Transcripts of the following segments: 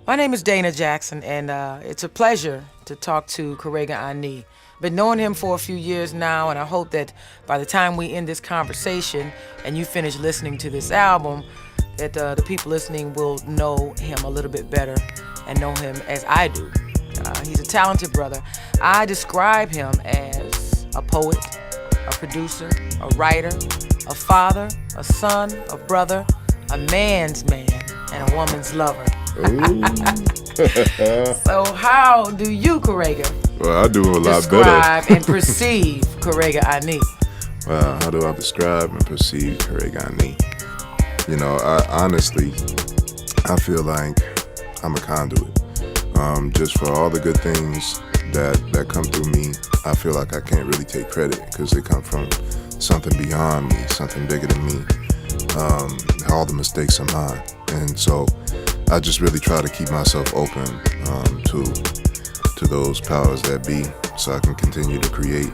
My name is Dana Jackson, and it's a pleasure to talk to Karega Ani. Been knowing him for a few years now, and I hope that by the time we end this conversation and you finish listening to this album, that the people listening will know him a little bit better and know him as I do. He's a talented brother. I describe him as a poet, a producer, a writer, a father, a son, a brother, a man's man, and a woman's lover. So how do you, Karega, Well, I do a lot describe better. and perceive Karega Ani? Wow, how do I describe and perceive Karega Ani? I honestly, I feel like I'm a conduit. Just for all the good things that come through me, I feel like I can't really take credit because they come from something beyond me, something bigger than me. All the mistakes are mine, and so I just really try to keep myself open to those powers that be, so I can continue to create.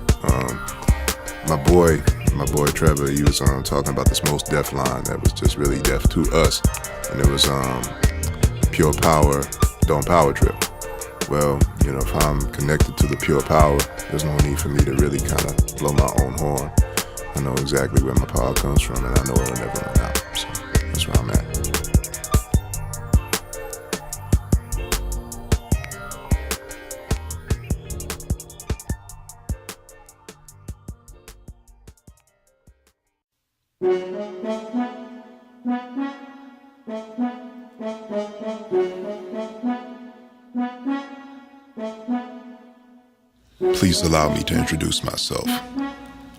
My boy Trevor, he was talking about this most deaf line that was just really deaf to us, and it was pure power, don't power trip. Well, if I'm connected to the pure power, there's no need for me to really kind of blow my own horn. I know exactly where my power comes from, and I know it'll never run out. So that's where I'm at. Please allow me to introduce myself.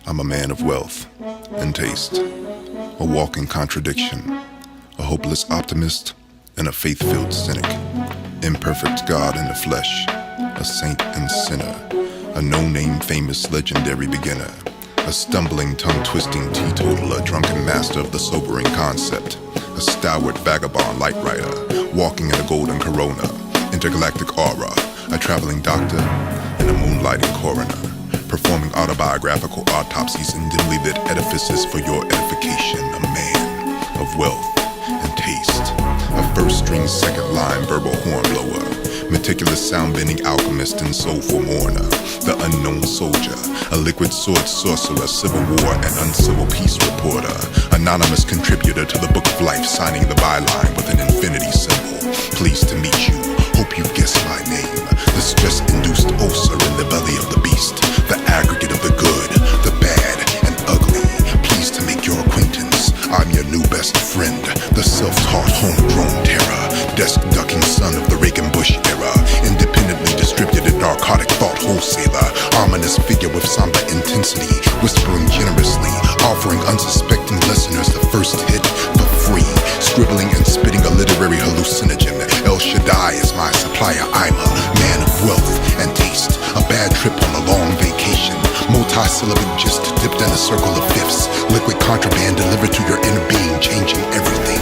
I'm a man of wealth and taste, a walking contradiction, a hopeless optimist, and a faith-filled cynic, imperfect God in the flesh, a saint and sinner, a no-name famous legendary beginner, a stumbling tongue-twisting teetotaler, drunken master of the sobering concept, a stalwart vagabond light rider, walking in a golden corona, intergalactic aura, a traveling doctor, and a moonlighting coroner, performing autobiographical autopsies in dimly lit edifices for your edification, a man of wealth and taste, a first-string, second-line verbal hornblower, meticulous sound-bending alchemist and soulful mourner, the unknown soldier, a liquid sword sorcerer, civil war and uncivil peace reporter, anonymous contributor to the book of life, signing the byline with an infinity symbol. Pleased to meet you. Hope you've guessed my name. The stress-induced ulcer in the belly of the beast, the aggregate of the good, the bad, and ugly. Pleased to make your acquaintance. I'm your new best friend, the self-taught, homegrown terror, desk-ducking son of the Reagan-Bush era, independently distributed narcotic thought wholesaler, ominous figure with somber intensity, whispering generously, offering unsuspecting listeners the first hit for free, scribbling and spitting a literary hallucinogen. El Shaddai is my supplier. I'm a man of wealth and taste, a bad trip on a long vacation, multi-syllabic gist dipped in a circle of fifths, liquid contraband delivered to your inner being, changing everything.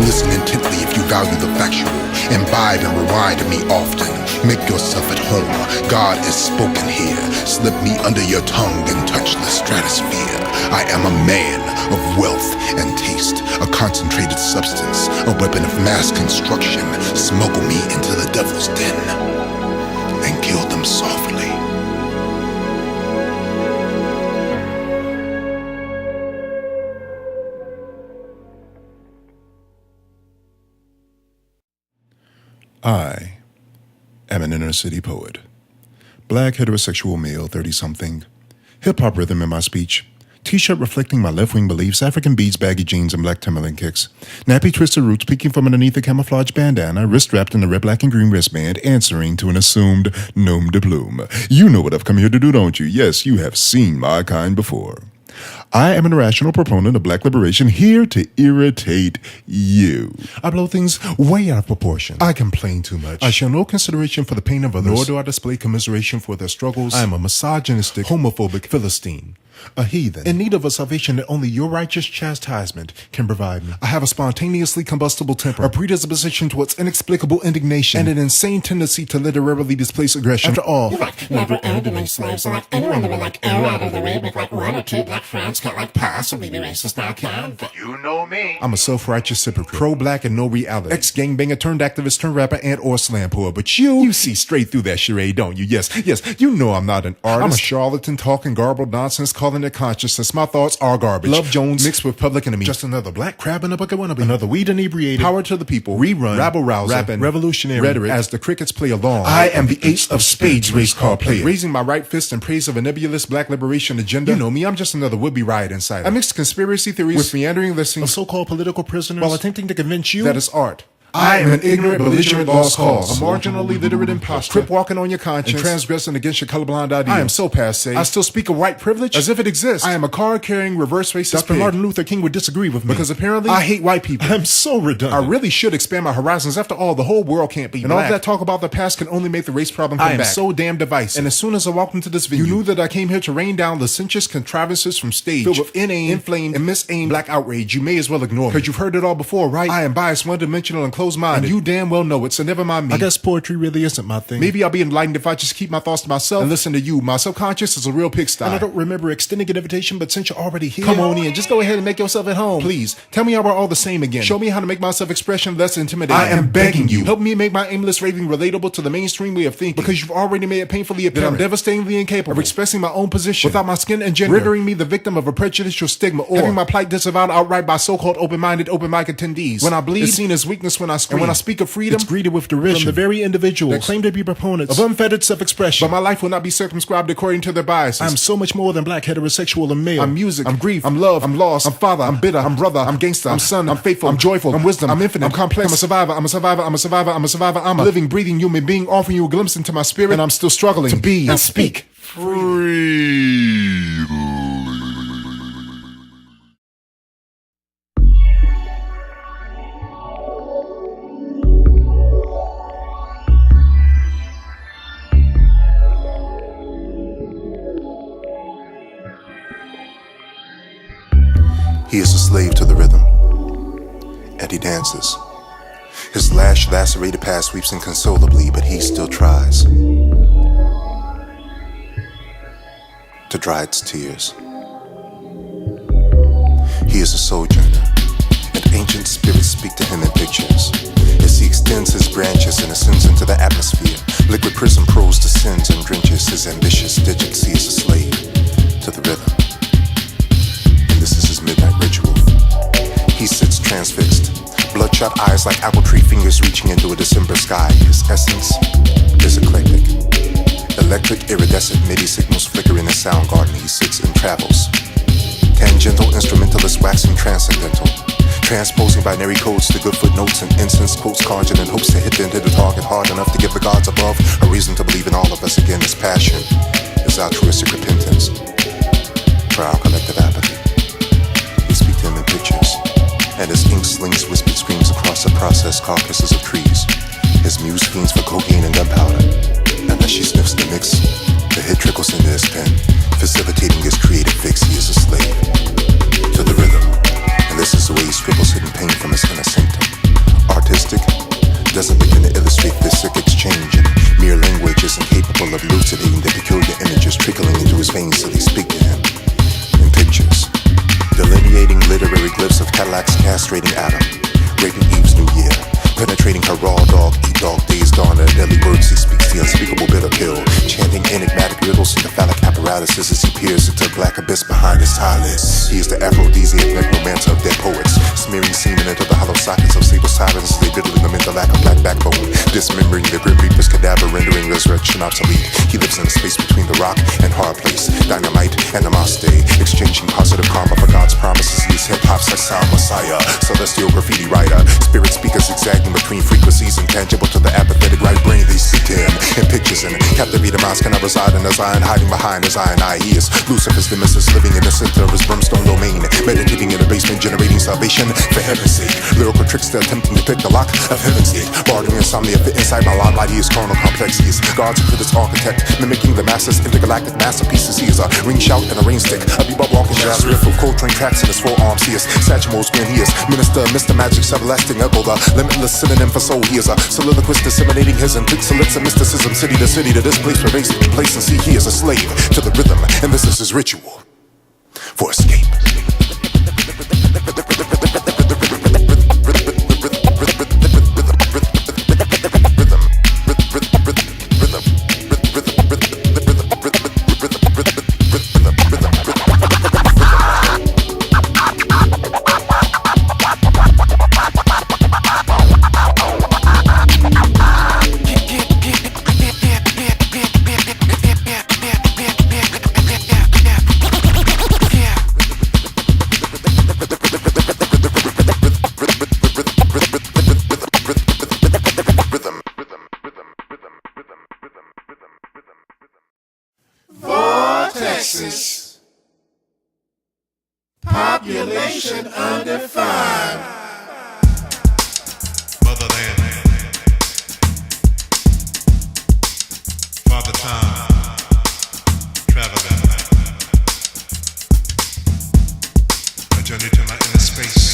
Listen intently if you value the factual, imbibe and rewind me often, make yourself at home. God is spoken here, slip me under your tongue and touch the stratosphere. I am a man of wealth and taste, a concentrated substance, a weapon of mass construction. Smuggle me into the devil's den and kill them softly. I am an inner city poet. Black heterosexual male, 30-something. Hip-hop rhythm in my speech. T-shirt reflecting my left-wing beliefs, African beads, baggy jeans, and black Timberland kicks. Nappy twisted roots peeking from underneath a camouflage bandana, wrist wrapped in a red, black, and green wristband, answering to an assumed nom de plume. You know what I've come here to do, don't you? Yes, you have seen my kind before. I am an irrational proponent of black liberation, here to irritate you. I blow things way out of proportion. I complain too much. I show no consideration for the pain of others, nor do I display commiseration for their struggles. I am a misogynistic, homophobic Philistine. A heathen, in need of a salvation that only your righteous chastisement can provide me. I have a spontaneously combustible temper, a predisposition towards inexplicable indignation, and an insane tendency to literarily displace aggression. After all, Never owned any slaves, or like anyone that would like out of the way with like one or two black friends. cut like pie, so maybe racist now can. You know me. I'm a self-righteous hypocrite, pro-black and no reality, ex-gangbanger turned activist turned rapper and or slam poet. But you see straight through that charade, don't you? Yes, you know I'm not an artist. I'm a charlatan talking garbled nonsense, calling it consciousness. My thoughts are garbage. Love Jones mixed with Public Enemy. Just another black crab in a bucket wannabe. Another weed inebriated. Power to the people. Rerun. Rabble rouser. Rapping. Revolutionary. Rhetoric. As the crickets play along. I am the ace of spades race car player. Raising my right fist in praise of a nebulous black liberation agenda. You know me, I'm just another would-be riot insider. I mix conspiracy theories with meandering listings of so-called political prisoners while attempting to convince you that it's art. I am an ignorant, belligerent, lost cause. A marginally literate imposter. Crip walking on your conscience. And transgressing against your colorblind ideals. I am so passe. I still speak of white privilege as if it exists. I am a card-carrying, reverse racist Dr. Martin Luther King would disagree with me. Because apparently, I hate white people. I'm so redundant. I really should expand my horizons. After all, the whole world can't be black. And all that talk about the past can only make the race problem come back. I am so damn divisive. And as soon as I walked into this venue, you knew that I came here to rain down licentious contrivances from stage. Filled with inane, inflamed, and misaimed black outrage. You may as well ignore me. Because you've heard it all before, right? I am biased, one-dimensional, and closed-minded. And you damn well know it, so never mind me. I guess poetry really isn't my thing. Maybe I'll be enlightened if I just keep my thoughts to myself and listen to you. My subconscious is a real pigsty. And I don't remember extending an invitation, but since you're already here, come on in. Just go ahead and make yourself at home. Please, tell me how we're all the same again. Show me how to make my self-expression less intimidating. I am begging you. Help me make my aimless raving relatable to the mainstream way of thinking. Because you've already made it painfully apparent that I'm devastatingly incapable of expressing my own position without my skin and gender rendering me the victim of a prejudicial stigma or having my plight disavowed outright by so-called open-minded, open-mic attendees. When I bleed, it's seen as weakness when I scream. And when I speak of freedom, it's greeted with derision from the very individuals that claim to be proponents of unfettered self-expression. But my life will not be circumscribed according to their biases. I'm so much more than black, heterosexual, and male. I'm music, I'm grief, I'm love, I'm lost, I'm father, I'm bitter, I'm brother, I'm gangster, I'm son, I'm faithful, I'm joyful, I'm wisdom, I'm infinite, I'm complex, I'm a survivor, I'm a survivor, I'm a survivor, I'm a survivor, I'm a living, breathing human being offering you a glimpse into my spirit, and I'm still struggling to be and speak freely. He is a slave to the rhythm, and he dances. His lacerated past weeps inconsolably, but he still tries to dry its tears. He is a sojourner, and ancient spirits speak to him in pictures as he extends his branches and ascends into the atmosphere. Liquid prism prose descends and drenches his ambitious digits. He is a slave to the rhythm. This is his midnight ritual. He sits transfixed, bloodshot eyes like apple tree fingers reaching into a December sky. His essence is eclectic. Electric, iridescent MIDI signals flicker in his sound garden. He sits and travels. Tangential, instrumentalist, waxing transcendental. Transposing binary codes to good footnotes and incense quotes conjured in hopes to hit the target hard enough to give the gods above a reason to believe in all of us again. His passion is altruistic repentance for our collective apathy. We speak to him in pictures, and his ink slings whispered screams across the processed carcasses of trees. His muse fiends for cocaine and gunpowder, and as she sniffs the mix, the hit trickles into his pen, facilitating his creative fix. He is a slave to the rhythm, and this is the way he scribbles hidden pain from his inner symptom. Artistic, doesn't begin to illustrate this sick exchange, and mere language is incapable of elucidating the peculiar images trickling into his veins so they speak to him in pictures. Delineating literary glyphs of Cadillac's castrating Adam, raping Eve's new year, penetrating her raw dog, eat dog days gone, and deadly words he speaks the unspeakable bitter pill, chanting enigmatic riddles in the phallic apparatuses as he peers into the black abyss behind his eyelids. He is the aphrodisiac necromancer of dead poets, smearing semen into the hollow sockets of sable sirens as they diddle in the mental lack of black backbone, dismembering the grim reaper's cadaver, rendering resurrection obsolete. He lives in the space between the rock and hard place, dynamite and namaste, exchanging positive karma for God's promises. He's hip-hop's exile messiah, celestial graffiti writer, spirit speakers zigzagging between frequencies, intangible to the apathetic right brain. They see him in pictures and captivate minds cannot reside in his iron, hiding behind his iron eye. He is Lucifer's nemesis, living in the center of his brimstone domain, meditating in the basement, generating salvation for heaven's sake. Lyrical trickster attempting to pick the lock of heaven's gate, bartering insomnia fit inside my limelight. He is carnal complex. He is God's critics architect, mimicking the masses, intergalactic masterpieces. He is a ring shout and a rain stick, a bebop walking jazz riff of Coltrane tracks in his forearms. He is Satchmo's grin. He is minister, Mr. Magic's everlasting echo, the limitless synonym for soul. He is a soliloquist disseminating his intellects and mysticism, city to displace, pervasive, place and see. He is a slave to the rhythm, and this is his ritual. for escape. Texas. Population undefined. Motherland, Father Time, traveling, a journey to my inner space.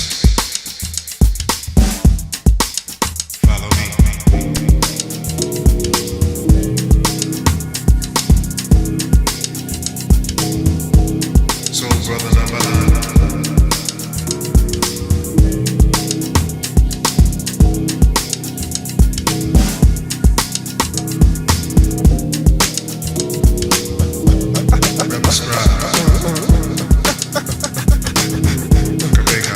Follow me. Soul brother number 9. Rebel scribe. Karega.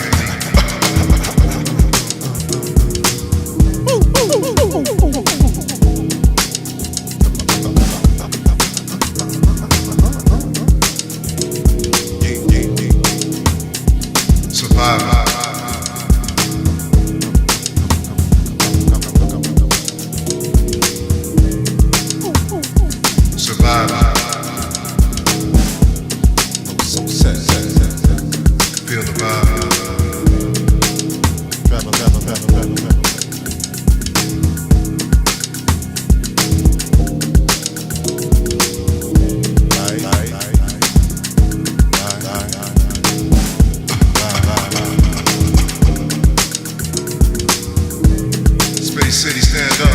Survivor. Survivor. Feel the vibe. Space City, stand up.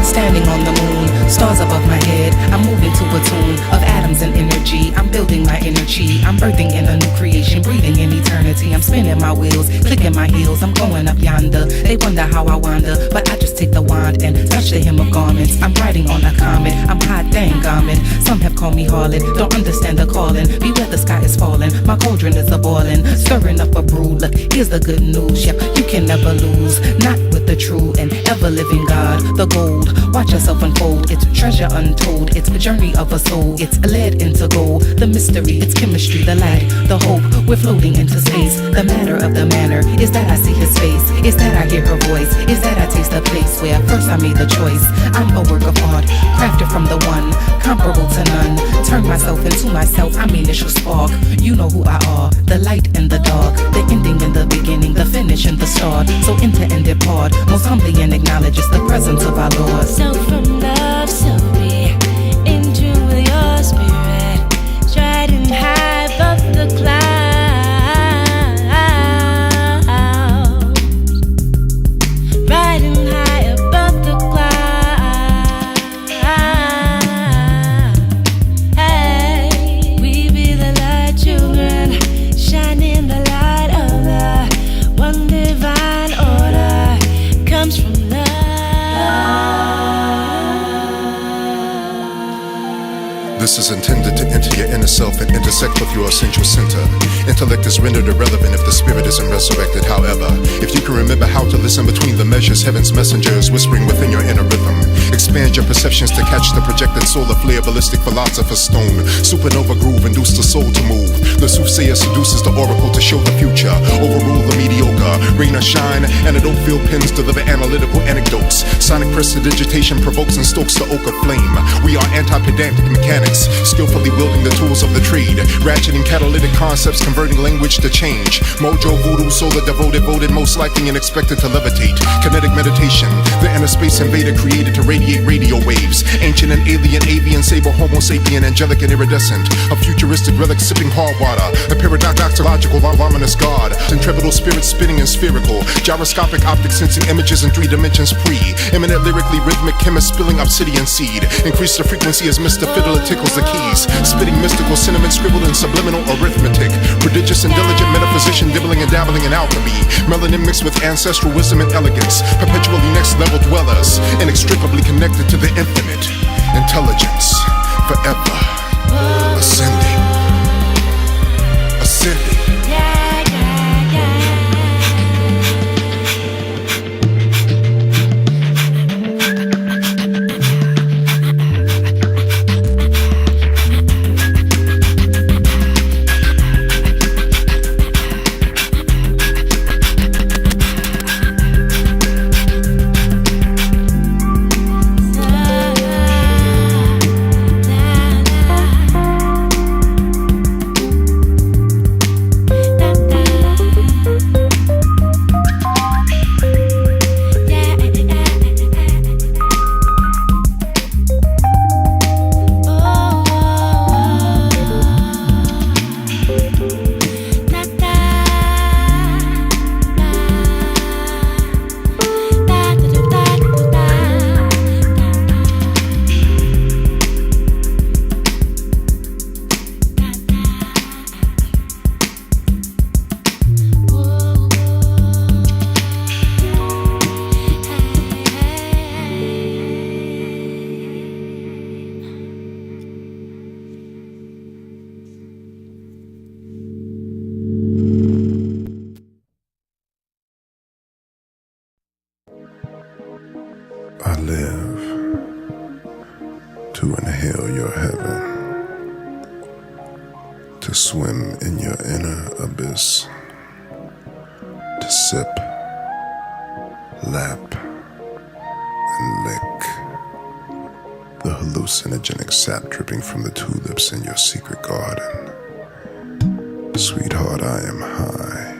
Standing on the moon, stars above my head. I'm moving to a tune of atoms and energy. I'm building my energy. I'm birthing in a new creation, breathing in eternity. I'm spinning my wheels, clicking my heels. I'm going up yonder. They wonder how I wander, but I just take the wand and touch the hem of garments. I'm riding on a comet. I'm hot dang garment. Some have called me harlot. Don't understand the calling. Beware the sky is falling. My cauldron is a boiling, stirring up a brew. Look, here's the good news. Yep, you can never lose. Not with the true and ever living God. The gold. Watch yourself unfold, it's treasure untold. It's a journey of a soul, it's led into gold. The mystery, it's chemistry, the light, the hope. We're floating into space. The matter of the manner is that I see his face. Is that I hear her voice. Is that I taste the place where first I made the choice. I'm a work of art, crafted from the one, comparable to none. Turn myself into myself, I'm initial spark. You know who I are, the light and the dark, the ending and the beginning, the finish and the start. So enter and depart, most humbly and acknowledges the presence of our Lord. So from love, so be into your spirit. This is intended to enter your inner self and intersect with your essential center. Intellect is rendered irrelevant if the spirit isn't resurrected. However, if you can remember how to listen between the measures, heaven's messenger is whispering within your inner rhythm. Expand your perceptions to catch the projected solar flare, ballistic philosopher's stone. Supernova groove induce the soul to move. The soothsayer seduces the oracle to show the future. Overrule the mediocre, rain or shine, antidote field pins deliver analytical anecdotes. Sonic prestidigitation provokes and stokes the oak of flame. We are anti-pedantic mechanics, skillfully wielding the tools of the trade. Ratcheting catalytic concepts, converting language to change. Mojo, voodoo, solar devoted, voted most likely and expected to levitate. Kinetic meditation, the inner space invader created to radiate radio waves. Ancient and alien, avian, sable, homo sapien, angelic and iridescent. A futuristic relic sipping hard water. A paradoxological, ominous god. Centripetal spirit spinning and spherical. Gyroscopic optic sensing images in 3 dimensions pre. Eminent lyrically rhythmic chemist spilling obsidian seed. Increase the frequency as Mr. Fiddler tickles the keys. Spitting mystical sentiment scribbled in subliminal arithmetic. Prodigious and diligent metaphysician dibbling and dabbling in alchemy. Melanin mixed with ancestral wisdom and elegance. Perpetually next level dwellers. Inextricably connected to the infinite. Intelligence. Forever. Ascending. Ascending. I live to inhale your heaven, to swim in your inner abyss, to sip, lap, and lick the hallucinogenic sap dripping from the tulips in your secret garden. Sweetheart, I am high,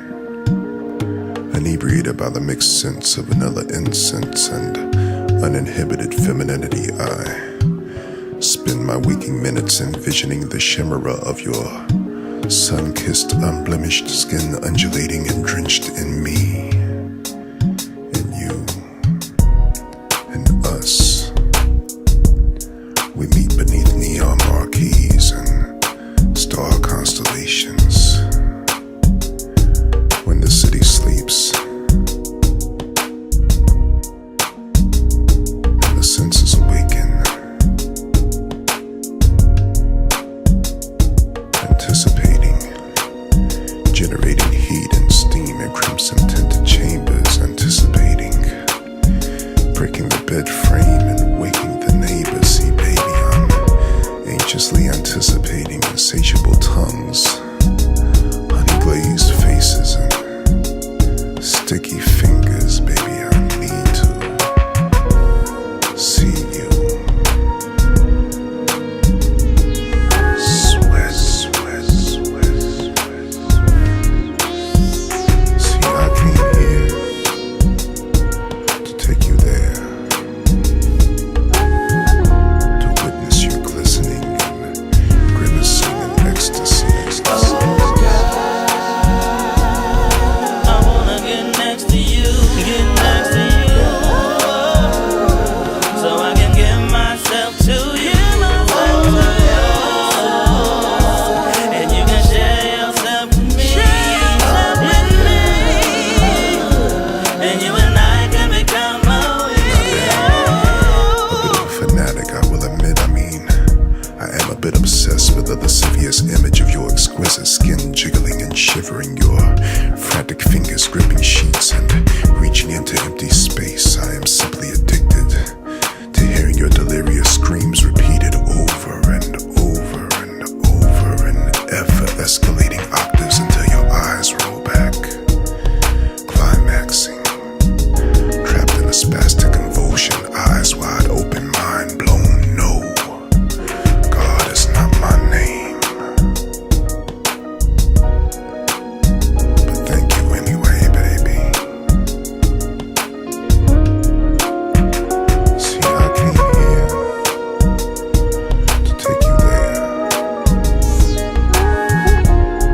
inebriated by the mixed scents of vanilla incense and uninhibited femininity. I spend my waking minutes envisioning the shimmer of your sun-kissed, unblemished skin undulating and drenched in me, and you, and us. We meet beneath neon marquees and star constellations. When the city sleeps, senses awaken, anticipating, generating heat and steam in crimson-tinted chambers, anticipating, breaking the bed frame and waking the neighbors. See, baby, I'm anxiously anticipating insatiable tongues, honey-glazed faces, and sticky fingers. Baby, I need to see you. Sweat, sweat, sweat, sweat. See, I came here to take you there, to witness you glistening and grimacing in ecstasy. I wanna get next to you, get next. spastic convulsion, eyes wide open, mind blown. No, God is not my name. But thank you anyway, baby. See, I came here to take you there,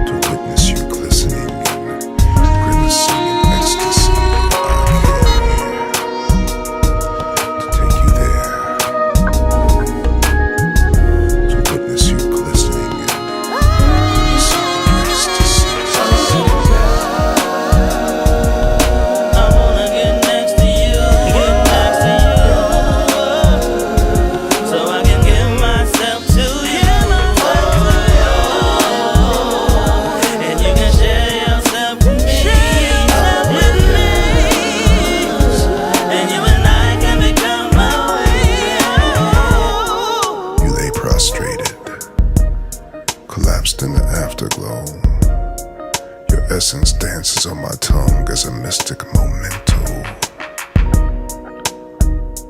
to witness you glistening and grimacing in ecstasy. Collapsed in the afterglow. Your essence dances on my tongue as a mystic memento.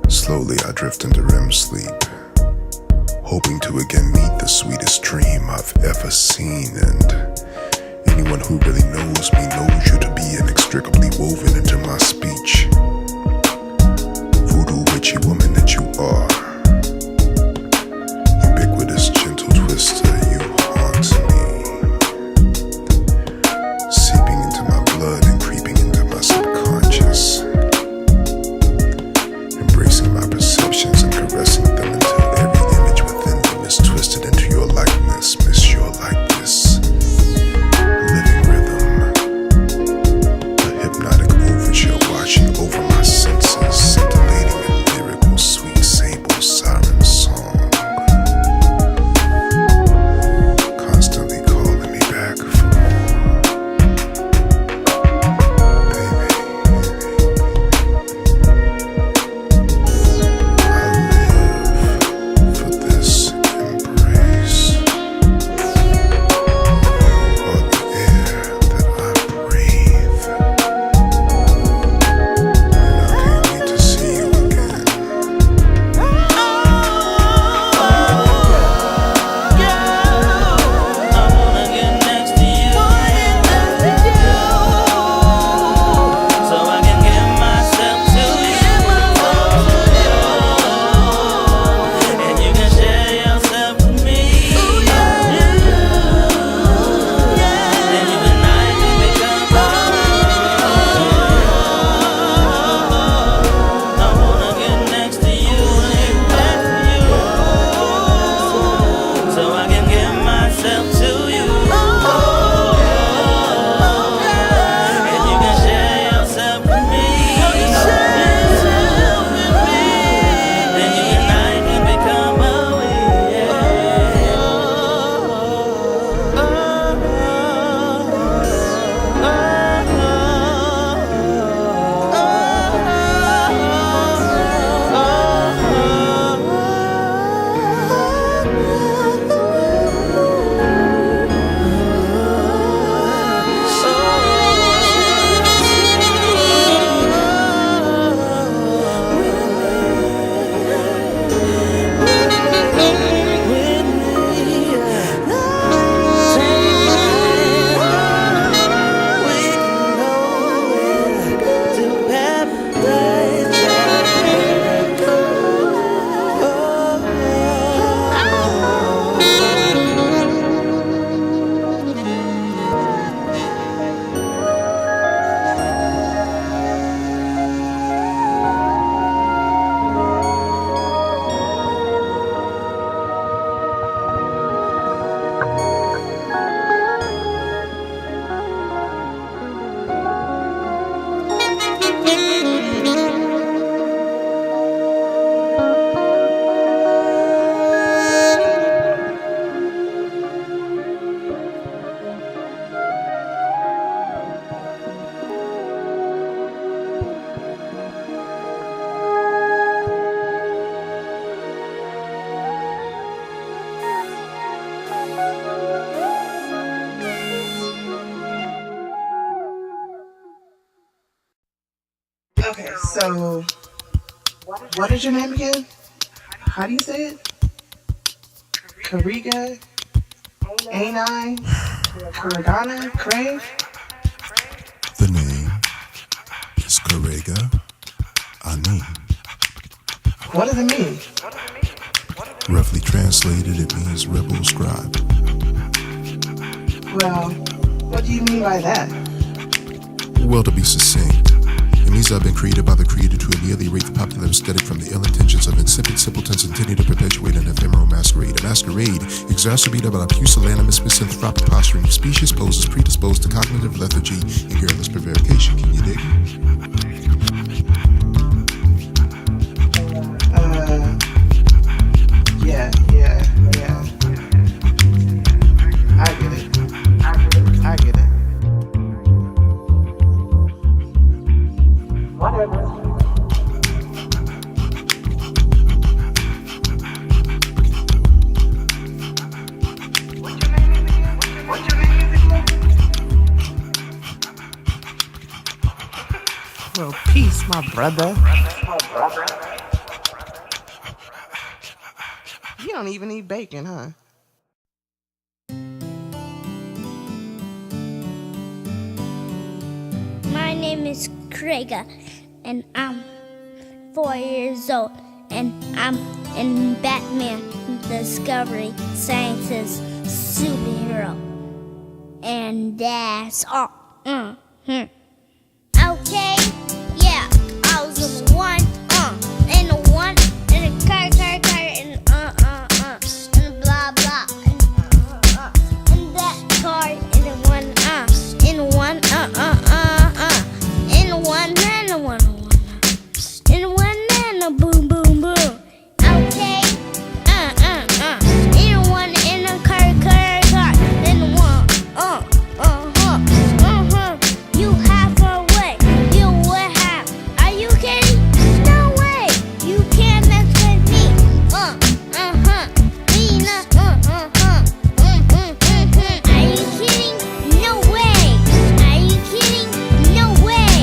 Slowly I drift into REM sleep, hoping to again meet the sweetest dream I've ever seen. And anyone who really knows me knows you to be inextricably woven into my speech. Voodoo witchy woman that you are, ubiquitous gentle twister, you haunt me, seeping into my blood and creeping into my subconscious, embracing my perceptions and caressing them until every image within them is twisted into your likeness, miss your likeness. Living rhythm, a hypnotic overture washing over my senses, scintillating a lyrical sweet sable siren song, constantly calling me back for more. Baby, I live for this embrace. You are the air that I breathe, and I can't wait to see you again. Okay, so What is your name again? How do you say it? Karega? A9? Karagana? Crave? The name is Karega Ani. What does it mean? Roughly translated, it means rebel scribe. Well, what do you mean by that? Well, to be succinct, it means I've been created by the Creator to ameliorate the popular aesthetic from the ill intentions of insipid simpletons intending to perpetuate an ephemeral masquerade. A masquerade exacerbated by a pusillanimous misanthropic posturing of specious poses predisposed to cognitive lethargy and careless prevarication. Can you dig? Yeah. I get it. Whatever. What's your name again? Well, peace, my brother. You don't even eat bacon, huh? My name is Karega, and I'm 4 years old, and I'm in Batman Discovery Scientist superhero. And that's all. Okay, yeah, I was in the one, in the one, in the car, and and blah blah, in that car, in the one, in the one, in the one, in the one, in the one, and the boom boom boom. Okay, in the one, in the car, in the one, you have a way, you will have. Are you kidding? No way, you can't mess with me. Nina, Are you kidding? No way. Are you kidding? No way.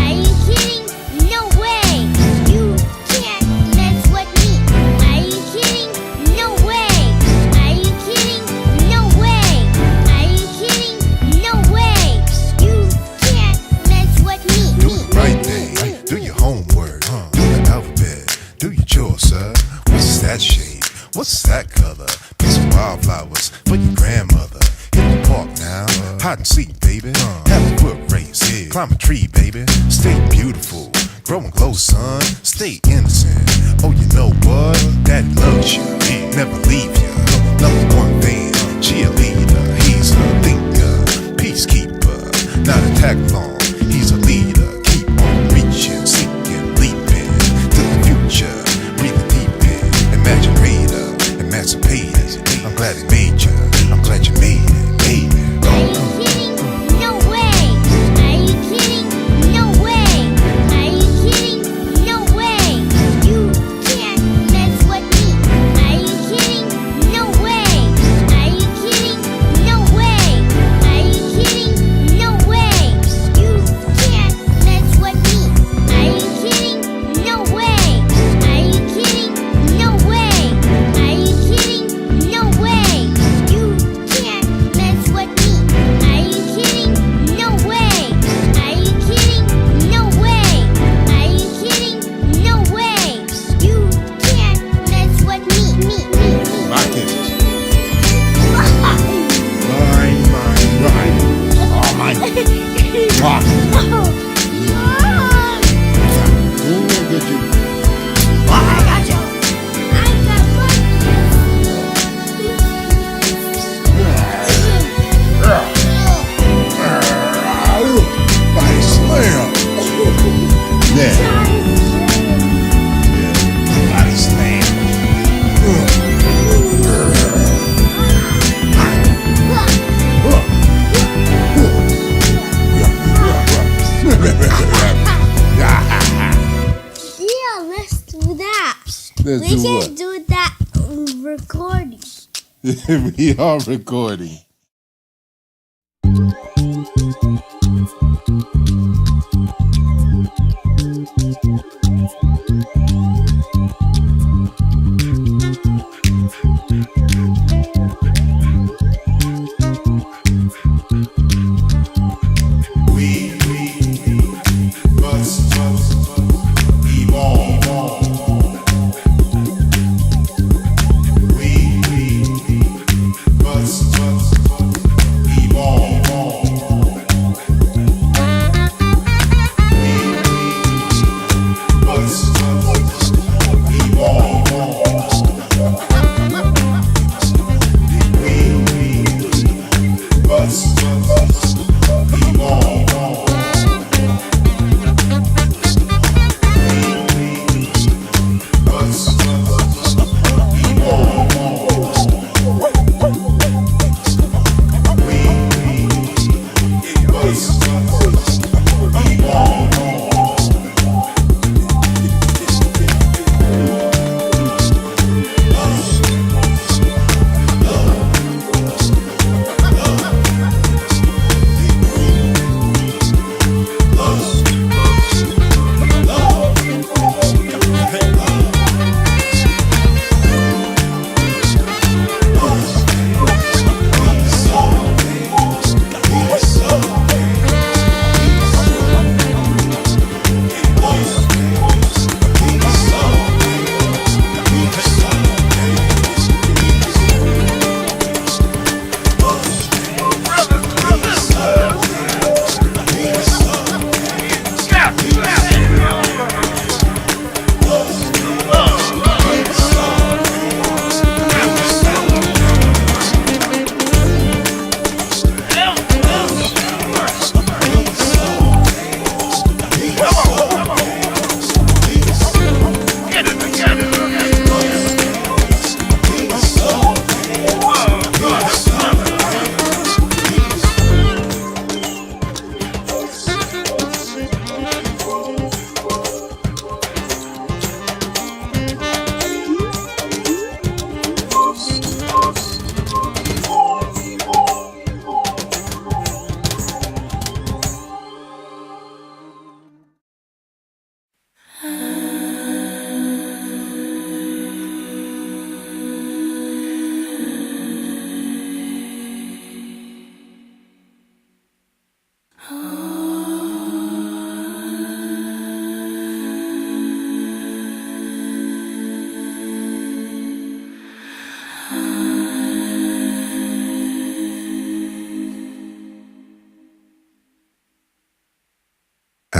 Are you kidding? No way. You can't mess with me. Are you kidding? No way. Are you kidding? No way. Are you kidding? No way. You can't mess with me. Do it right there. Do your homework. Do the alphabet. Do your chores, sir. What's that shade? What's that color? Piece of wildflowers for your grandmother. Hit the park now. Hide and seek, baby. Have a foot race. Climb a tree, baby. Stay beautiful. Growing close, son. Stay innocent. Oh, you know what? Daddy loves you. Never leave you. Number one fan. Cheerleader. He's a thinker. Peacekeeper. Not a tag along. He's a leader. Keep on reaching, seeking, leaping to the future. Breathe deep in. Imagine greater, emancipated. I'm glad it made you. I'm glad you made it, baby. Are you kidding? No way. Are you kidding? No way. Are you kidding? No way. You can't mess with me. Are you kidding? No way. Are you kidding? No way. Are you kidding? No way. You can't mess with me. Are you kidding? No way. Are you kidding? No way. Are you kidding? No way. You can't mess with me. Are you kidding? No way. Are you kidding? No way. Are you kidding? No way. You can't mess with me. Rock it. Mine. Oh, mine. Rock. Body slam. Yeah. Body slam. Yeah, let's do that. Let's We do can what? do that recording. We are recording.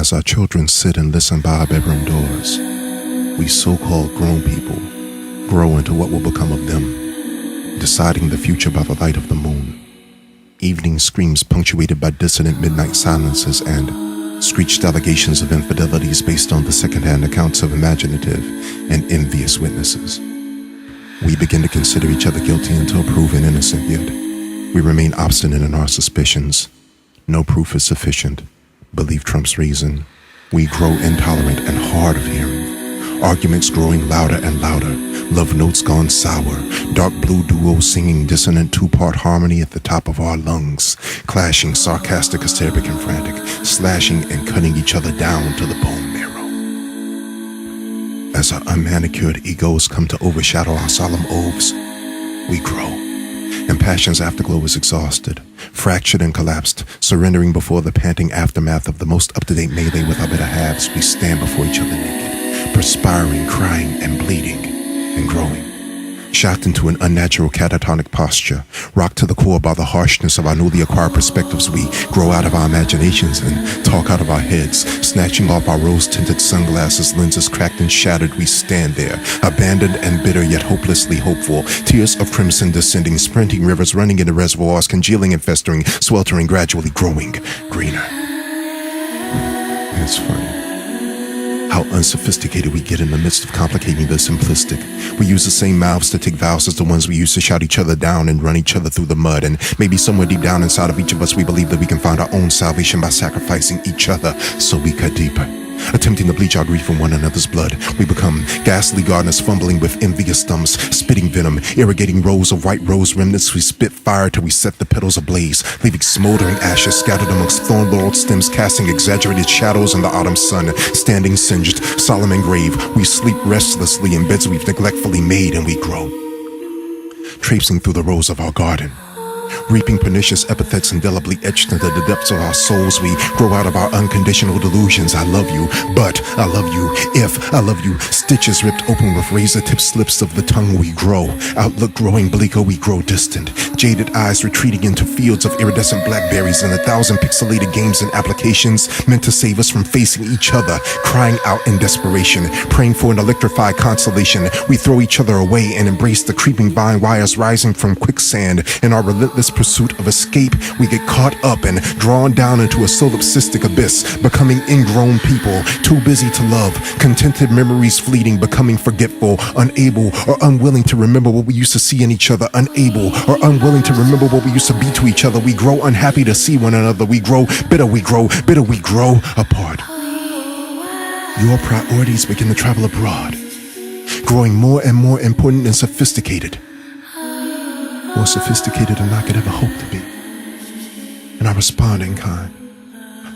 As our children sit and listen by our bedroom doors, we so-called grown people grow into what will become of them, deciding the future by the light of the moon. Evening screams punctuated by dissonant midnight silences and screeched allegations of infidelities based on the second-hand accounts of imaginative and envious witnesses. We begin to consider each other guilty until proven innocent, yet we remain obstinate in our suspicions. No proof is sufficient. Belief trumps reason. We grow intolerant and hard of hearing. Arguments growing louder and louder. Love notes gone sour. Dark blue duos singing dissonant two-part harmony at the top of our lungs. Clashing, sarcastic, hysteric, and frantic. Slashing and cutting each other down to the bone marrow. As our unmanicured egos come to overshadow our solemn oaths, we grow. And passion's afterglow is exhausted, fractured and collapsed, surrendering before the panting aftermath of the most up-to-date melee with our better halves. We stand before each other naked, perspiring, crying, and bleeding, and growing. Shocked into an unnatural catatonic posture, rocked to the core by the harshness of our newly acquired perspectives, we grow out of our imaginations and talk out of our heads. Snatching off our rose-tinted sunglasses, lenses cracked and shattered, we stand there, abandoned and bitter yet hopelessly hopeful. Tears of crimson descending, sprinting rivers running into reservoirs, congealing and festering, sweltering, gradually growing greener. It's funny how unsophisticated we get in the midst of complicating the simplistic. We use the same mouths to take vows as the ones we use to shout each other down and run each other through the mud. And maybe somewhere deep down inside of each of us, we believe that we can find our own salvation by sacrificing each other. So we cut deeper, attempting to bleach our grief from one another's blood. We become ghastly gardeners fumbling with envious thumbs, spitting venom, irrigating rows of white rose remnants. We spit fire till we set the petals ablaze, leaving smoldering ashes scattered amongst thorn laurel stems, casting exaggerated shadows in the autumn sun. Standing singed, solemn and grave, we sleep restlessly in beds we've neglectfully made, and we grow. Traipsing through the rows of our garden, reaping pernicious epithets indelibly etched into the depths of our souls. We grow out of our unconditional delusions. I love you, but I love you if I love you. Stitches ripped open with razor-tipped slips of the tongue. We grow. Outlook growing bleaker, we grow distant. Jaded eyes retreating into fields of iridescent blackberries and 1,000 pixelated games and applications meant to save us from facing each other, crying out in desperation, praying for an electrified consolation. We throw each other away and embrace the creeping vine wires rising from quicksand. In our relentless pursuit of escape, we get caught up and drawn down into a solipsistic abyss, becoming ingrown people, too busy to love, contented memories fleeting, becoming forgetful, unable or unwilling to remember what we used to see in each other, unable or unwilling to remember what we used to be to each other. We grow unhappy to see one another. We grow bitter, we grow apart. Your priorities begin to travel abroad, growing more and more important and sophisticated. More sophisticated than I could ever hope to be. And I respond in kind,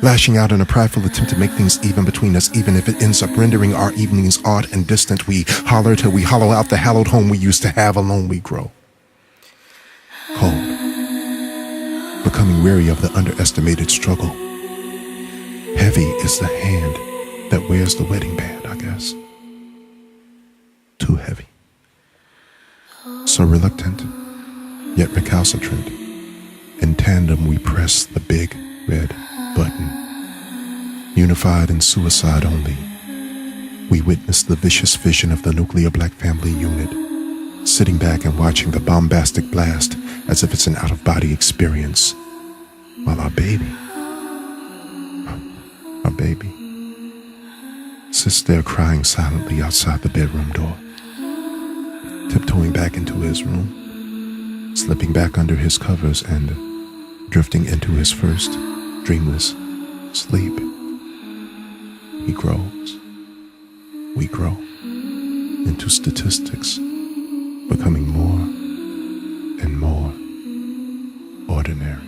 lashing out in a prideful attempt to make things even between us, even if it ends up rendering our evenings odd and distant. We holler till we hollow out the hallowed home we used to have. Alone we grow. Cold. Becoming weary of the underestimated struggle. Heavy is the hand that wears the wedding band, I guess. Too heavy. So reluctant, yet recalcitrant. In tandem we press the big red button. Unified in suicide only, we witness the vicious fission of the nuclear black family unit, sitting back and watching the bombastic blast as if it's an out-of-body experience, while our baby sits there crying silently outside the bedroom door, tiptoeing back into his room, slipping back under his covers and drifting into his first dreamless sleep. He grows. We grow into statistics, becoming more and more ordinary.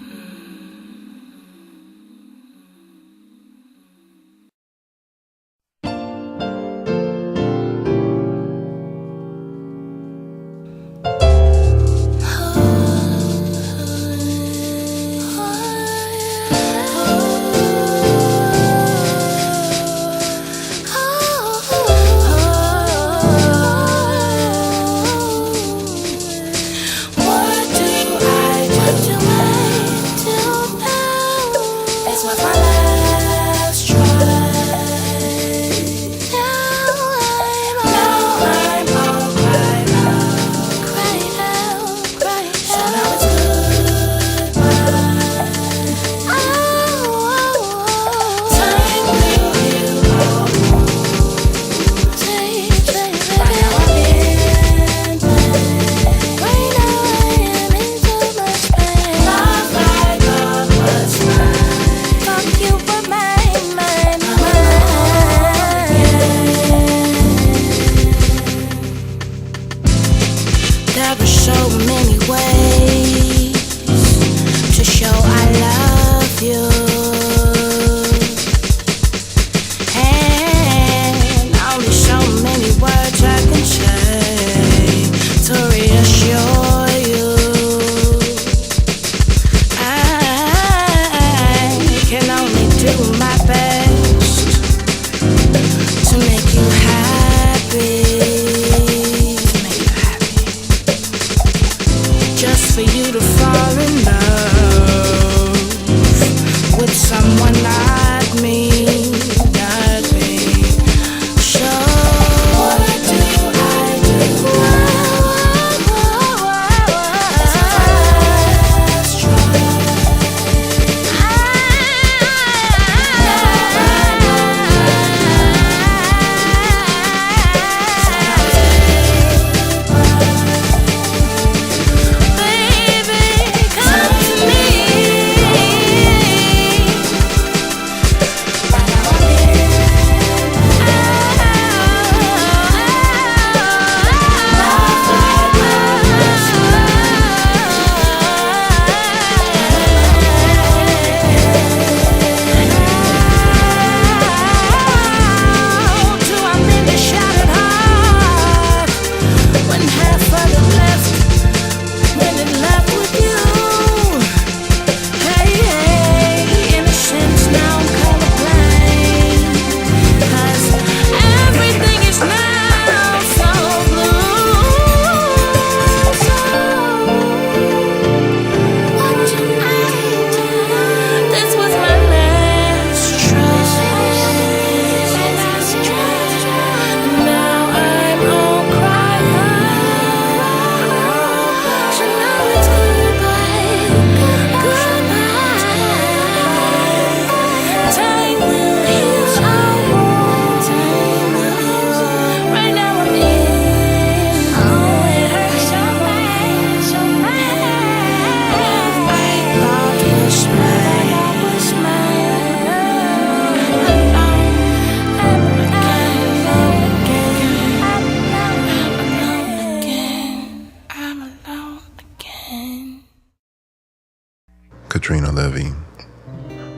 Katrina Levy,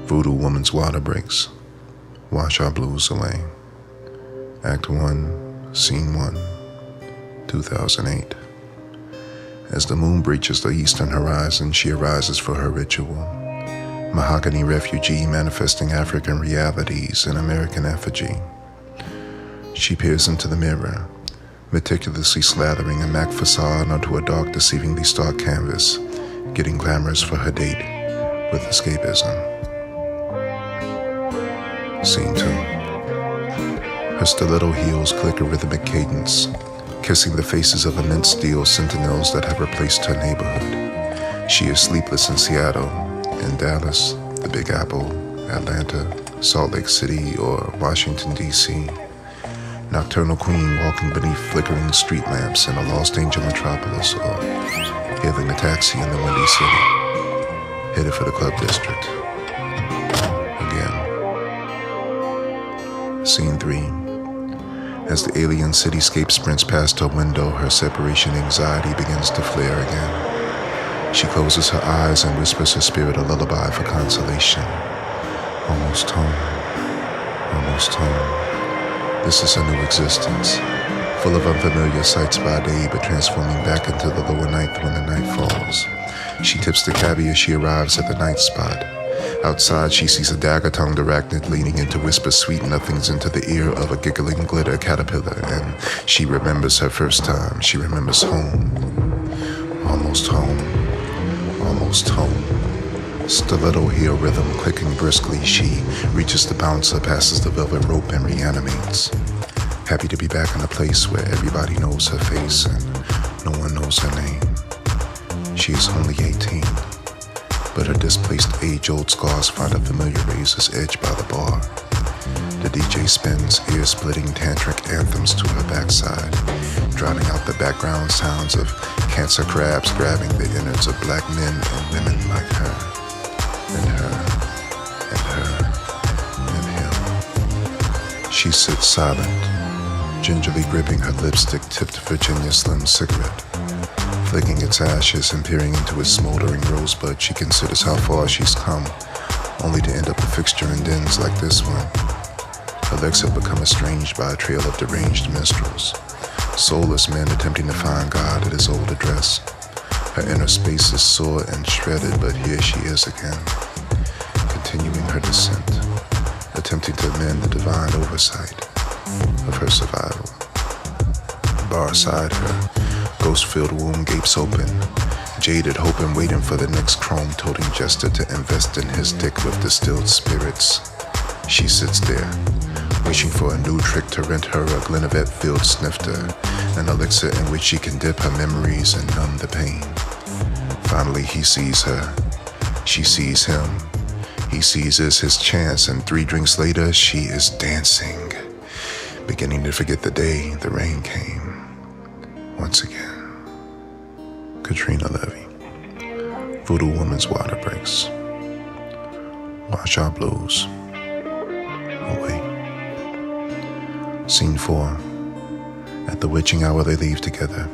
Voodoo Woman's Water Breaks, Wash Our Blues Away. Act 1, Scene 1, 2008. As the moon breaches the eastern horizon, she arises for her ritual. Mahogany refugee manifesting African realities in American effigy. She peers into the mirror, meticulously slathering a MAC facade onto a dark, deceivingly stark canvas, getting glamorous for her date with escapism. Scene 2. Her stiletto heels click a rhythmic cadence, kissing the faces of immense steel sentinels that have replaced her neighborhood. She is sleepless in Seattle, in Dallas, the Big Apple, Atlanta, Salt Lake City, or Washington, D.C. Nocturnal queen walking beneath flickering street lamps in a Lost Angel metropolis, or hailing a taxi in the Windy City, headed for the club district. Again. Scene 3. As the alien cityscape sprints past her window, her separation anxiety begins to flare again. She closes her eyes and whispers her spirit a lullaby for consolation. Almost home. Almost home. This is a new existence, full of unfamiliar sights by day, but transforming back into the lower ninth when the night falls. She tips the cabbie as she arrives at the night spot. Outside, she sees a dagger-tongued arachnid leaning in to whisper sweet nothings into the ear of a giggling glitter caterpillar, and she remembers her first time. She remembers home. Almost home. Almost home. Stiletto heel rhythm clicking briskly, she reaches the bouncer, passes the velvet rope, and reanimates. Happy to be back in a place where everybody knows her face and no one knows her name. She is only 18, but her displaced age-old scars find a familiar razor's edge by the bar. The DJ spins ear-splitting tantric anthems to her backside, drowning out the background sounds of cancer crabs grabbing the innards of black men and women like her. And her, and her, and him. She sits silent, gingerly gripping her lipstick-tipped Virginia Slim cigarette. Flicking its ashes and peering into its smoldering rosebud, she considers how far she's come, only to end up a fixture in dens like this one. Her legs have become estranged by a trail of deranged minstrels, soulless men attempting to find God at his old address. Her inner space is sore and shredded, but here she is again, continuing her descent, attempting to amend the divine oversight of her survival. Bar beside her, ghost-filled womb gapes open, jaded hope and waiting for the next chrome-toting jester to invest in his dick with distilled spirits. She sits there, wishing for a new trick to rent her a Glenlivet-filled snifter, an elixir in which she can dip her memories and numb the pain. Finally, he sees her. She sees him. He seizes his chance, and 3 drinks later, she is dancing, beginning to forget the day the rain came. Once again. Katrina Levy, Voodoo Woman's Water Breaks. Wash Our Blues Away. Scene 4. At the witching hour they leave together,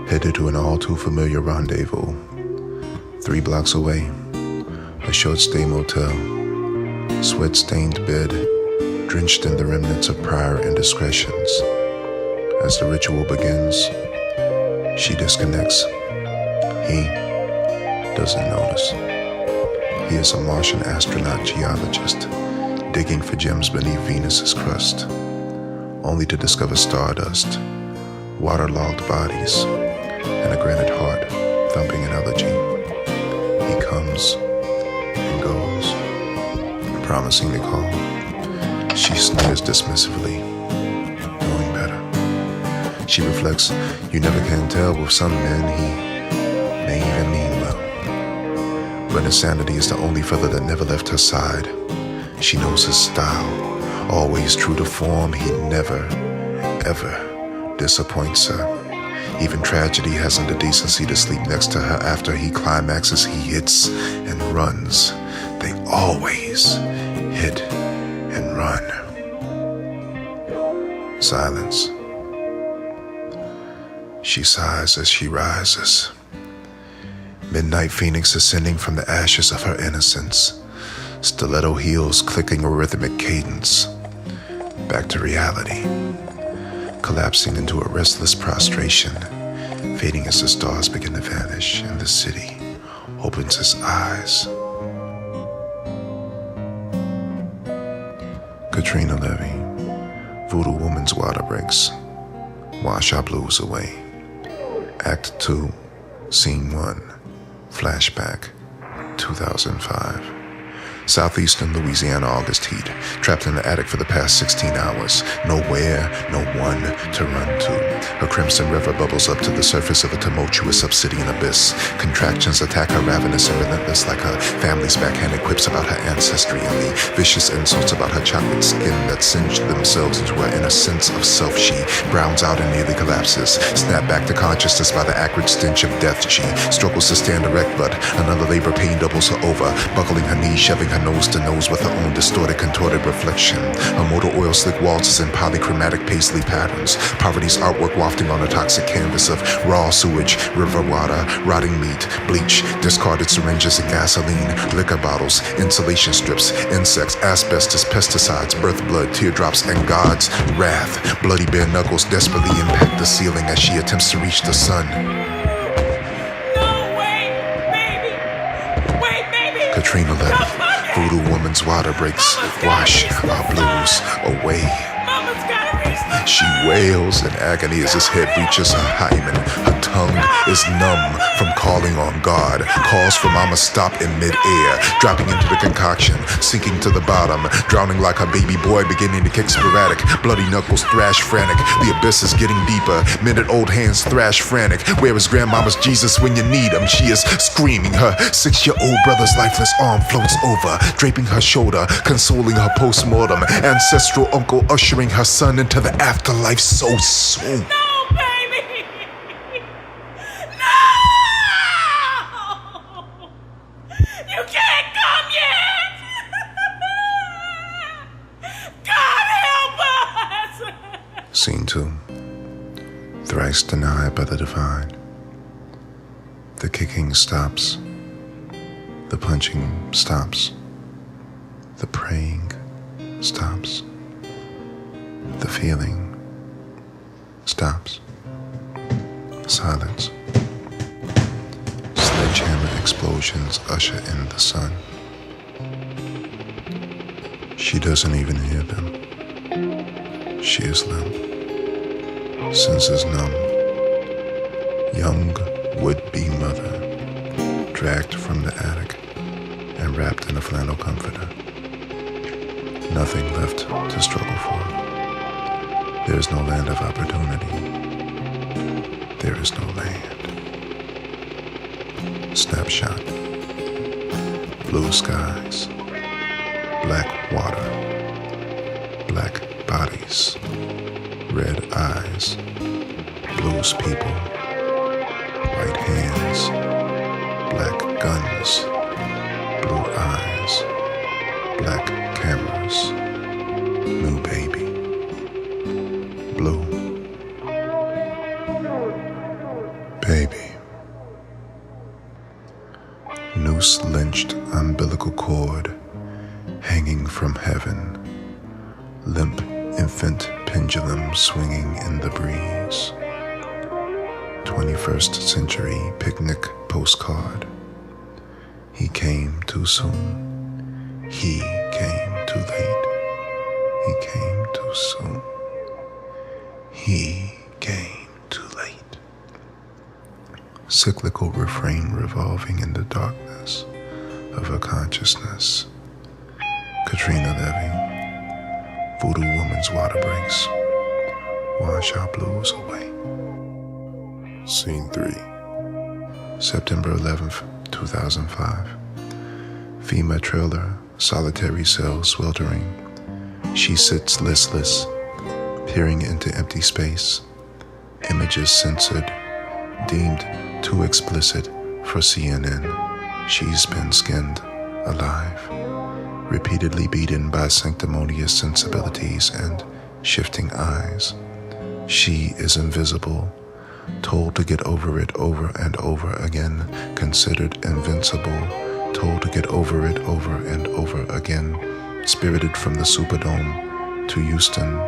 headed to an all-too-familiar rendezvous. 3 blocks away, a short-stay motel, sweat-stained bed, drenched in the remnants of prior indiscretions. As the ritual begins, she disconnects. He doesn't notice. He is a Martian astronaut geologist, digging for gems beneath Venus's crust, only to discover stardust, waterlogged bodies, and a granite heart thumping an elegy. He comes and goes, promising to call. She sneers dismissively, knowing better. She reflects, you never can tell with some men, he may even mean well. But insanity is the only feather that never left her side. She knows his style, always true to form. He never, ever disappoints her. Even tragedy hasn't the decency to sleep next to her after he climaxes. He hits and runs. They always hit and run. Silence. She sighs as she rises. Midnight phoenix ascending from the ashes of her innocence. Stiletto heels clicking a rhythmic cadence. Back to reality. Collapsing into a restless prostration. Fading as the stars begin to vanish and the city opens its eyes. Katrina Levy, Voodoo Woman's Water Breaks. Wash Our Blues Away. Act 2, Scene 1, Flashback, 2005. Southeastern Louisiana August heat, trapped in the attic for the past 16 hours. Nowhere, no one to run to. Her crimson river bubbles up to the surface of a tumultuous obsidian abyss. Contractions attack her ravenous and relentless like her family's backhanded quips about her ancestry and the vicious insults about her chocolate skin that singed themselves into her inner sense of self. She browns out and nearly collapses. Snapped back to consciousness by the acrid stench of death. She struggles to stand erect, but another labor pain doubles her over, buckling her knees, shoving her nose to nose with her own distorted, contorted reflection. Her motor oil slick waltzes in polychromatic paisley patterns. Poverty's artwork wafting on a toxic canvas of raw sewage, river water, rotting meat, bleach, discarded syringes and gasoline, liquor bottles, insulation strips, insects, asbestos, pesticides, birth blood, teardrops, and God's wrath. Bloody bare knuckles desperately impact the ceiling as she attempts to reach the sun. Katrina Levy, Voodoo Woman's Water Breaks. Wash our blues away. She wails in agony as his head reaches her hymen. Her tongue is numb from calling on God. Calls for Mama stop in midair, dropping into the concoction, sinking to the bottom, drowning like her baby boy beginning to kick sporadic. Bloody knuckles thrash frantic. The abyss is getting deeper. Minute-old hands thrash frantic. Where is Grandmama's Jesus when you need him? She is screaming. Her 6-year-old brother's lifeless arm floats over, draping her shoulder, consoling her post-mortem. Ancestral uncle ushering her son into the afterlife so soon. No, baby! No! You can't come yet! God help us! Scene 2. Thrice denied by the divine. The kicking stops. The punching stops. The praying stops. The feeling stops. Silence. Sledgehammer explosions usher in the sun. She doesn't even hear them. She is limp. Senses numb. Young would-be mother, dragged from the attic and wrapped in a flannel comforter. Nothing left to struggle for. There is no land of opportunity. There is no land. Snapshot. Blue skies. Black water. Black bodies. Red eyes. Blues people. White hands. Black guns. Blue eyes. Black cameras. New baby. Blue. Baby. Noose lynched umbilical cord hanging from heaven. Limp infant pendulum swinging in the breeze. 21st century picnic postcard. He came too soon. He came too late. He came too soon. He came too late. Cyclical refrain revolving in the darkness of her consciousness. Katrina Levy, Voodoo Woman's Water Breaks. Wash our blues away. Scene 3. September 11th, 2005. FEMA trailer, solitary cell sweltering. She sits listless, peering into empty space. Images censored, deemed too explicit for CNN. She's been skinned alive, repeatedly beaten by sanctimonious sensibilities and shifting eyes. She is invisible, told to get over it over and over again, considered invincible, told to get over it over and over again, spirited from the Superdome to Houston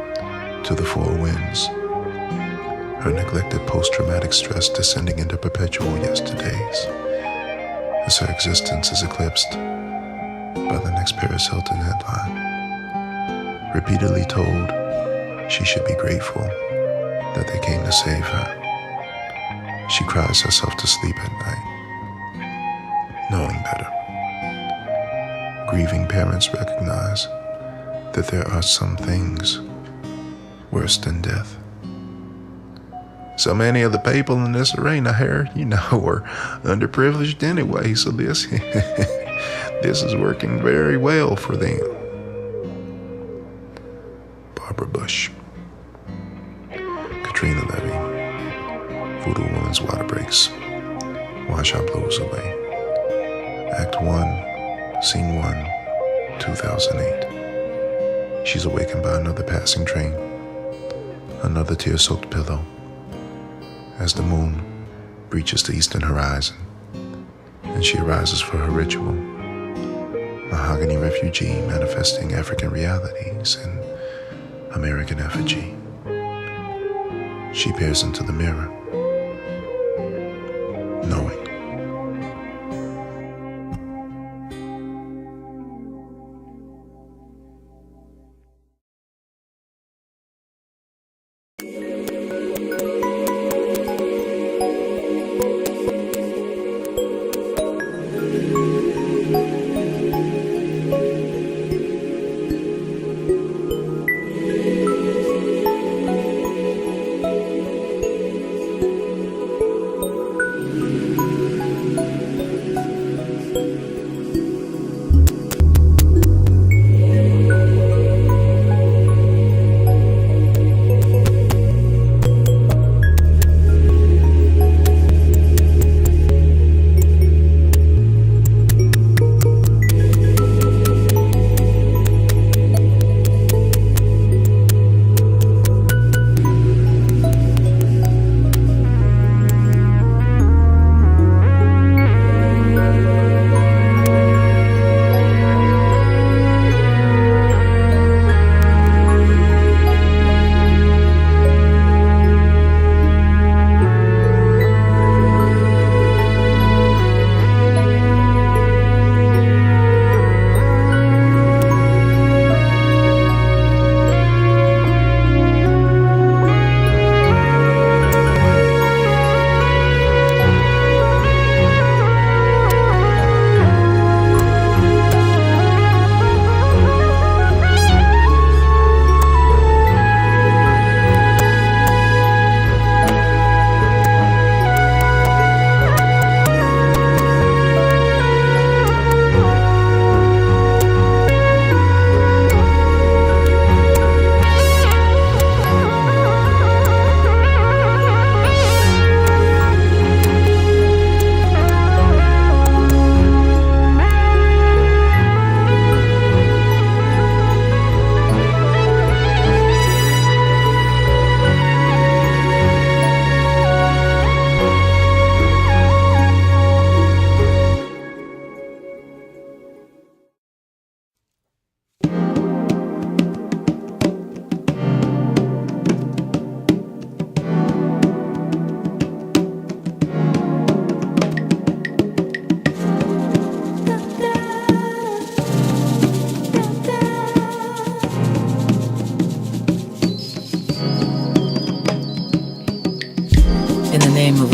to the Four Winds. Her neglected post-traumatic stress descending into perpetual yesterdays, as her existence is eclipsed by the next Paris Hilton headline. Repeatedly told she should be grateful that they came to save her. She cries herself to sleep at night, knowing better. Grieving parents recognize that there are some things worse than death. So many of the people in this arena here, are underprivileged anyway, so this is working very well for them. Barbara Bush, Katrina Levy, Voodoo Woman's Water Breaks, Wash Our Blues Away. Act 1, Scene 1, 2008. She's awakened by another passing train, another tear-soaked pillow, as the moon breaches the eastern horizon, and she arises for her ritual. Mahogany refugee manifesting African realities in American effigy. She peers into the mirror, knowing.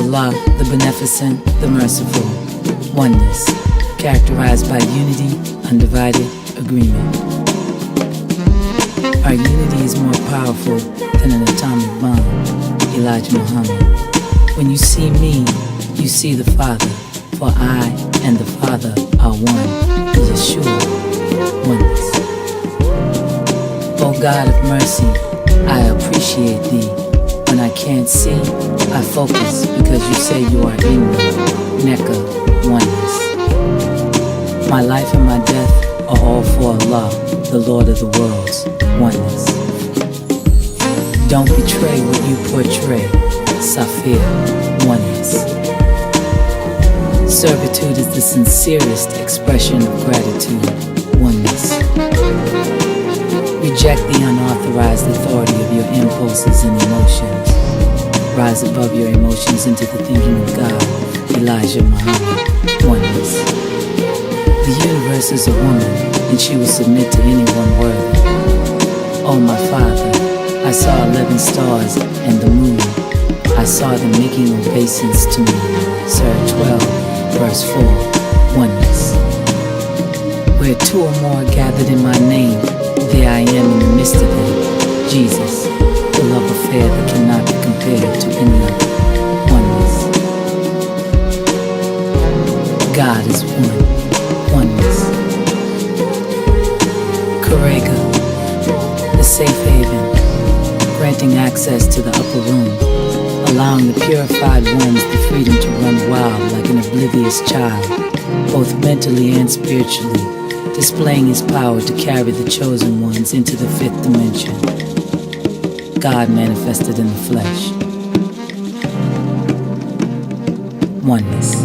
Allah, the beneficent, the merciful. Oneness, characterized by unity, undivided agreement. Our unity is more powerful than an atomic bomb. Elijah Muhammad. When you see me, you see the Father, for I and the Father are one. Yeshua, oneness. O God of mercy, I appreciate thee. When I can't see, I focus because you say you are in me. Neka, oneness. My life and my death are all for Allah, the Lord of the worlds. Oneness. Don't betray what you portray. Saphir, oneness. Servitude is the sincerest expression of gratitude, oneness. Reject the unauthorized authority of your impulses and emotions. Rise above your emotions into the thinking of God, Elijah Muhammad, oneness. The universe is a woman, and she will submit to anyone worthy. Oh, my Father, I saw 11 stars and the moon. I saw them making obeisance to me. Surah 12, verse 4, oneness. Where two or more are gathered in my name, there I am in the midst of them. Jesus, the love affair that cannot be compared to any other. Oneness. God is one. Oneness. Karega, the safe haven, granting access to the upper room, allowing the purified ones the freedom to run wild like an oblivious child, both mentally and spiritually, displaying his power to carry the chosen ones into the fifth dimension. God manifested in the flesh. Oneness.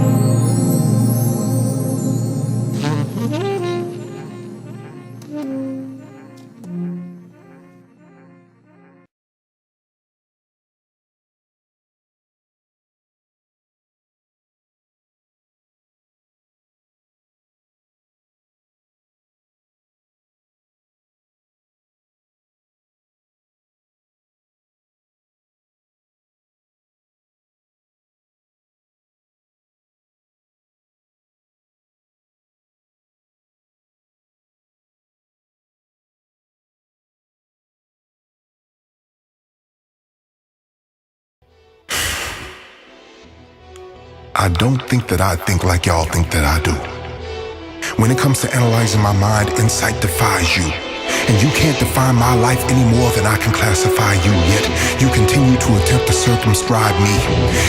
I don't think that I think like y'all think that I do. When it comes to analyzing my mind, insight defies you. And you can't define my life any more than I can classify you, yet you continue to attempt to circumscribe me,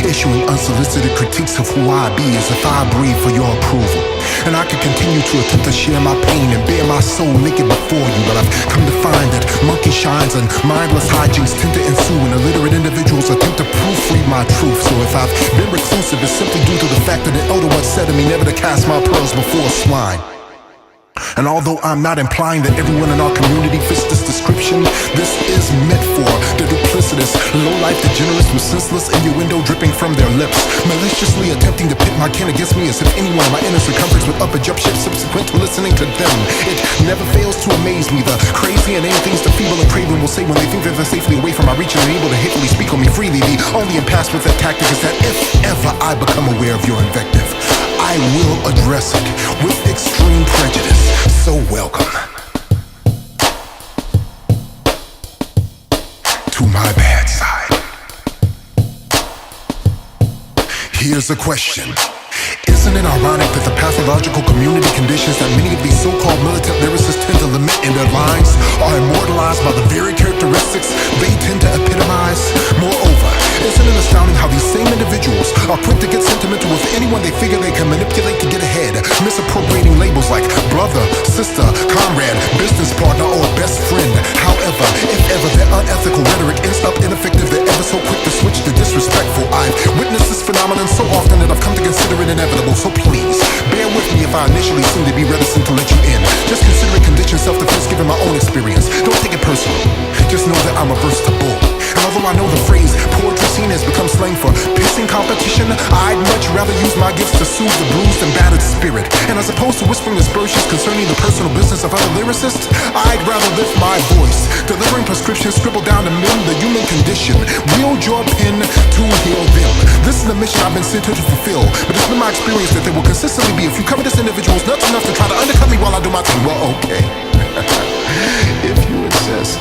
issuing unsolicited critiques of who I be as if I breathe for your approval. And I could continue to attempt to share my pain and bare my soul naked before you, but I've come to find that monkey shines and mindless hijinks tend to ensue when illiterate individuals attempt to proofread my truth. So if I've been reclusive, it's simply due to the fact that an elder once said to me never to cast my pearls before swine. And although I'm not implying that everyone in our community fits this description, this is meant for the duplicitous, low-life degenerates with senseless innuendo dripping from their lips, maliciously attempting to pit my kin against me as if anyone in my inner circumference would up a jump ship subsequent to listening to them. It never fails to amaze me, the crazy and inane things the feeble and craven will say when they think that they're safely away from my reach and able to hatefully speak on me freely. The only impasse with that tactic is that if ever I become aware of your invective, I will address it with extreme prejudice. So welcome to my bad side. Here's a question. Isn't it ironic that the pathological community conditions that many of these so-called militant lyricists tend to lament in their lines are immortalized by the very characteristics they tend to epitomize? Moreover, isn't it astounding how these same individuals are quick to get sentimental with anyone they figure they can manipulate to get ahead, misappropriating labels like brother, sister, comrade, business partner, or best friend? However, if ever their unethical rhetoric ends up ineffective, they're ever so quick to switch to disrespectful. I've witnessed this phenomenon so often that I've come to consider it inevitable. So please, bear with me if I initially seem to be reticent to let you in. Just consider it conditioned self-defense given my own experience. Don't take it personal. Just know that I'm averse to bull. And although I know the phrase poetry scene has become slang for pissing competition, I'd much rather use my gifts to soothe the bruised and battered spirit. And as opposed to whispering aspersions concerning the personal business of other lyricists, I'd rather lift my voice, delivering prescriptions scribbled down to mend the human condition. Wield your pen to heal them. This is the mission I've been sent here to fulfill, but it's been my experience that there will consistently be a few covetous individuals nuts enough to try to undercut me while I do my thing. Well, okay. If you insist,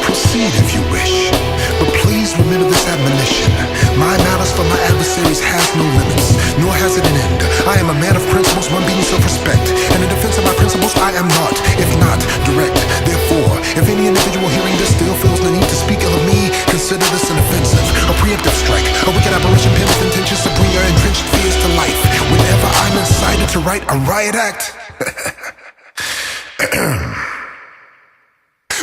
proceed if you wish. But please remember this admonition. My malice for my adversaries has no limits, nor has it an end. I am a man of principles, one being self-respect. And in defense of my principles, I am not, if not, direct. Therefore, if any individual hearing this still feels the need to speak ill of me, consider this an offensive, a preemptive strike, a wicked apparition penned with intentions to bring your entrenched fears to life. Whenever I'm incited to write a riot act,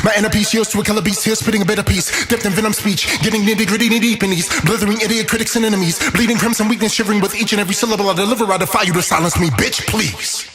My inner peace yields to a killer beast here, spitting a bitter piece. Dipped in venom speech, getting nitty gritty, knee deep in these blithering idiot critics and enemies. Bleeding crimson weakness, shivering with each and every syllable I deliver. I defy you to silence me, bitch, please.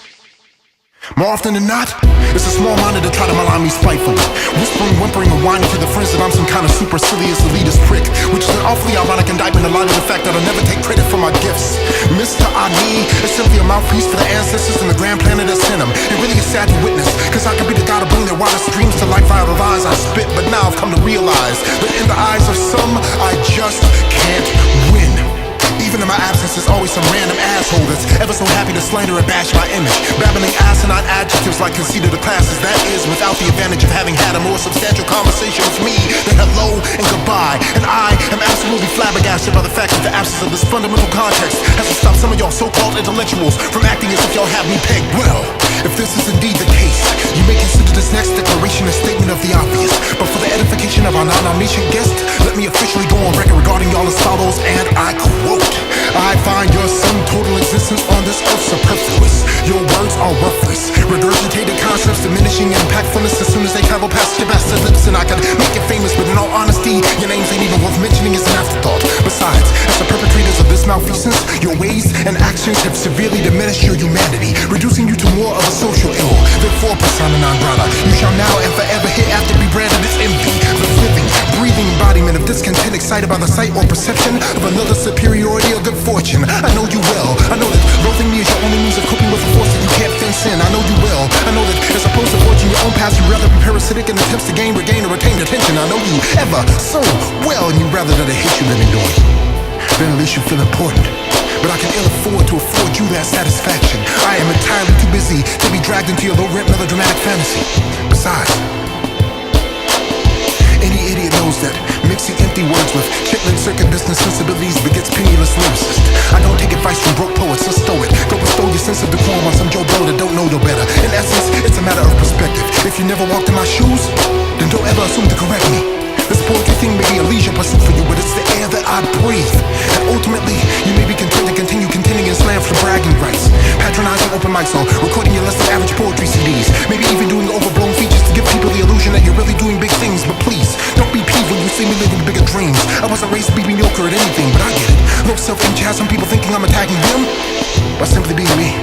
More often than not, it's a small-minded to try to malign me spitefully. Whispering, whimpering, and whining to the friends that I'm some kind of supercilious elitist prick, which is an awfully ironic indictment in light of the fact that I'll never take credit for my gifts. Mr. Ani is simply a mouthpiece for the ancestors and the grand planet that sent him. It really is sad to witness, cause I could be the guy to bring their wildest dreams to life via the lies I spit. But now I've come to realize that in the eyes of some, I just can't win. Even in my absence, there's always some random asshole that's ever so happy to slander and bash my image, babbling asinine adjectives like conceit of the classes. That is without the advantage of having had a more substantial conversation with me than hello and goodbye. And I am absolutely flabbergasted by the fact that the absence of this fundamental context has to stop some of y'all so-called intellectuals from acting as if y'all have me pegged. Well, if this is indeed the case, you may consider this next declaration a statement of the obvious. But for the edification of our non-omniscient guest, let me officially go on record regarding y'all as follows, and I quote: I find your sum total existence on this earth superfluous. Your words are worthless, regurgitated concepts diminishing in impactfulness as soon as they travel past your bastard lips. And I could make it famous, but in all honesty, your names ain't even worth mentioning as an afterthought. Besides, as the perpetrators of this malfeasance, your ways and actions have severely diminished your humanity, reducing you to more of a social ill. Therefore, persona non grata, you shall now and forever hereafter be branded as envy, the living, breathing embodiment of discontent, excited by the sight or perception of another superiority or good fortune. I know you well. I know that loathing me is your only means of coping with a force that you can't fence in. I know you well. I know that as opposed to forging your own path, you'd rather be parasitic in attempts to gain, regain, or retain attention. I know you ever so well, and you'd rather that I hate you than endure you. Then at least you feel important. But I can ill afford to afford you that satisfaction. I am entirely too busy to be dragged into your low-rent melodramatic fantasy. Besides, any idiot knows that mixing empty words with chitlin circuit business sensibilities begets penniless lyricists. I don't take advice from broke poets, so stow it. Go bestow your sense of decorum on some Joe Blow that don't know no better. In essence, it's a matter of perspective. If you never walked in my shoes, then don't ever assume to correct me. This poetry thing may be a leisure pursuit for you, but it's the air that I breathe. And ultimately, you may be content to continue contending in slam for bragging rights, patronizing open mics or recording your less than average poetry CDs, maybe even doing overblown features to give people the illusion that you're really doing big things. But please, don't be peeved when you see me living bigger dreams. I wasn't raised to be mediocre at anything, but I get it. Low self-image has some people thinking I'm attacking them by simply being me.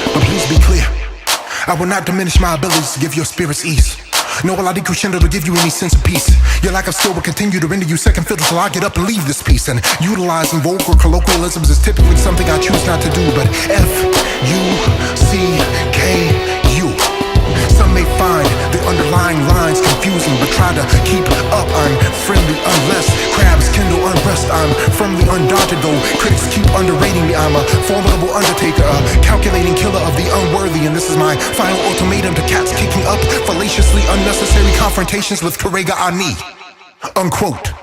But please be clear, I will not diminish my abilities to give your spirits ease. Nor will I decrescendo to give you any sense of peace. Your lack of skill will continue to render you second fiddle till I get up and leave this piece. And utilizing vulgar colloquialisms is typically something I choose not to do. But F-U-C-K-U. Some may find the underlying lines confusing, but try to keep up. I'm friendly unless crabs kindle unrest. I'm firmly undaunted, though critics keep underrating me. I'm a formidable undertaker, a calculating killer of the unworthy. And this is my final ultimatum to cats kicking up fallaciously unnecessary confrontations with Karega Ani. Unquote.